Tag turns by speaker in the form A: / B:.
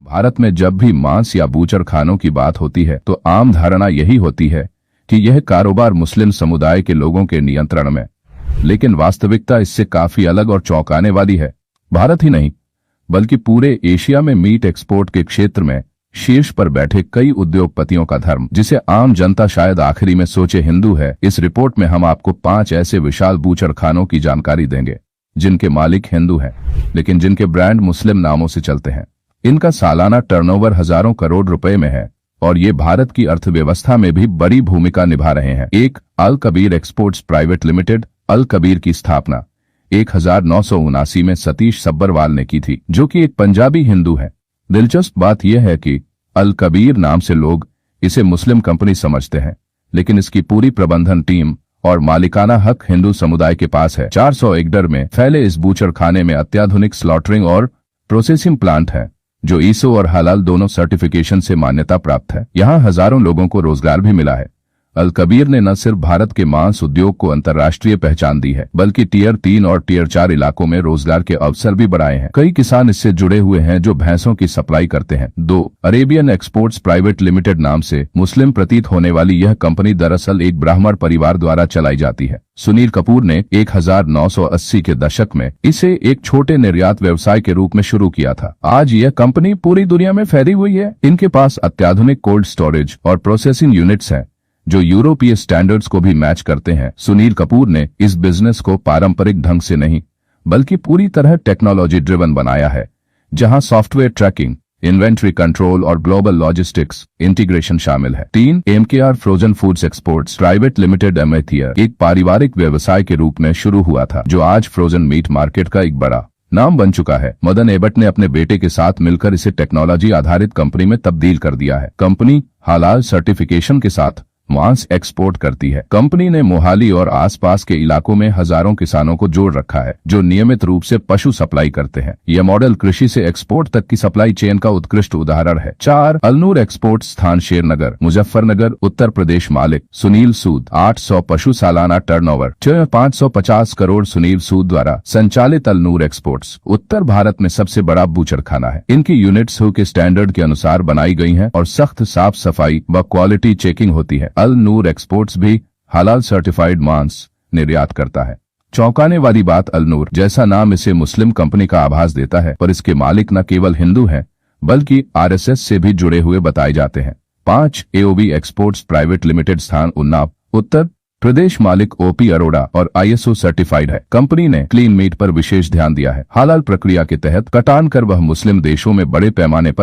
A: भारत में जब भी मांस या बूचर खानों की बात होती है तो आम धारणा यही होती है कि यह कारोबार मुस्लिम समुदाय के लोगों के नियंत्रण में, लेकिन वास्तविकता इससे काफी अलग और चौंकाने वाली है। भारत ही नहीं बल्कि पूरे एशिया में मीट एक्सपोर्ट के क्षेत्र में शीर्ष पर बैठे कई उद्योगपतियों का धर्म, जिसे आम जनता शायद आखिरी में सोचे हिंदू है। इस रिपोर्ट में हम आपको 5 ऐसे विशाल बूचर खानों की जानकारी देंगे जिनके मालिक हिंदू हैं, लेकिन जिनके ब्रांड मुस्लिम नामों से चलते हैं। इनका सालाना टर्नओवर हजारों करोड़ रुपए में है और ये भारत की अर्थव्यवस्था में भी बड़ी भूमिका निभा रहे हैं। एक, अल कबीर एक्सपोर्ट्स प्राइवेट लिमिटेड। अल कबीर की स्थापना 1979 में सतीश सब्बरवाल ने की थी, जो कि एक पंजाबी हिंदू है। दिलचस्प बात यह है कि अल कबीर नाम से लोग इसे मुस्लिम कंपनी समझते हैं, लेकिन इसकी पूरी प्रबंधन टीम और मालिकाना हक हिंदू समुदाय के पास है। 400 एकड़ में फैले इस बूचर खाने में अत्याधुनिक स्लॉटरिंग और प्रोसेसिंग प्लांट है, जो ईसो और हलाल दोनों सर्टिफिकेशन से मान्यता प्राप्त है। यहाँ हजारों लोगों को रोजगार भी मिला है। अल कबीर ने न सिर्फ भारत के मांस उद्योग को अंतर्राष्ट्रीय पहचान दी है, बल्कि टियर 3 और टियर 4 इलाकों में रोजगार के अवसर भी बढ़ाए हैं। कई किसान इससे जुड़े हुए हैं जो भैंसों की सप्लाई करते हैं। 2, अरेबियन एक्सपोर्ट्स प्राइवेट लिमिटेड नाम से मुस्लिम प्रतीत होने वाली यह कंपनी दरअसल एक ब्राह्मण परिवार द्वारा चलाई जाती है। सुनील कपूर ने 1980 के दशक में इसे एक छोटे निर्यात व्यवसाय के रूप में शुरू किया था। आज यह कंपनी पूरी दुनिया में फैली हुई है। इनके पास अत्याधुनिक कोल्ड स्टोरेज और प्रोसेसिंग यूनिट्स हैं जो यूरोपीय स्टैंडर्ड्स को भी मैच करते हैं। सुनील कपूर ने इस बिजनेस को पारंपरिक ढंग से नहीं बल्कि पूरी तरह टेक्नोलॉजी ड्रिवन बनाया है, जहां सॉफ्टवेयर ट्रैकिंग, इन्वेंट्री कंट्रोल और ग्लोबल लॉजिस्टिक्स इंटीग्रेशन शामिल है। 3, MKR frozen foods exports private limited. एमएथियर एक पारिवारिक व्यवसाय के रूप में शुरू हुआ था, जो आज फ्रोजन मीट मार्केट का एक बड़ा नाम बन चुका है। मदन एबट ने अपने बेटे के साथ मिलकर इसे टेक्नोलॉजी आधारित कंपनी में तब्दील कर दिया है। कंपनी हलाल सर्टिफिकेशन के साथ मांस एक्सपोर्ट करती है। कंपनी ने मोहाली और आसपास के इलाकों में हजारों किसानों को जोड़ रखा है जो नियमित रूप से पशु सप्लाई करते हैं। यह मॉडल कृषि से एक्सपोर्ट तक की सप्लाई चेन का उत्कृष्ट उदाहरण है। 4, अलनूर एक्सपोर्ट स्थान शेरनगर, मुजफ्फरनगर, उत्तर प्रदेश। मालिक सुनील सूद। 800 पशु सालाना टर्नओवर, 550 करोड़। सुनील सूद द्वारा संचालित अलनूर एक्सपोर्ट्स उत्तर भारत में सबसे बड़ा बूचर खाना है। इनकी यूनिट्स के स्टैंडर्ड के अनुसार बनाई गई हैं और सख्त साफ सफाई व क्वालिटी चेकिंग होती है। अल नूर एक्सपोर्ट्स भी हलाल सर्टिफाइड मांस निर्यात करता है। चौंकाने वाली बात, अल नूर जैसा नाम इसे मुस्लिम कंपनी का आभास देता है, पर इसके मालिक न केवल हिंदू हैं बल्कि आरएसएस से भी जुड़े हुए बताए जाते हैं। 5, एओबी एक्सपोर्ट्स प्राइवेट लिमिटेड स्थान उन्नाव, उत्तर प्रदेश। मालिक ओपी अरोड़ा और आईएसओ सर्टिफाइड है। कंपनी ने क्लीन मीट पर विशेष ध्यान दिया है। हलाल प्रक्रिया के तहत कटान कर वह मुस्लिम देशों में बड़े पैमाने पर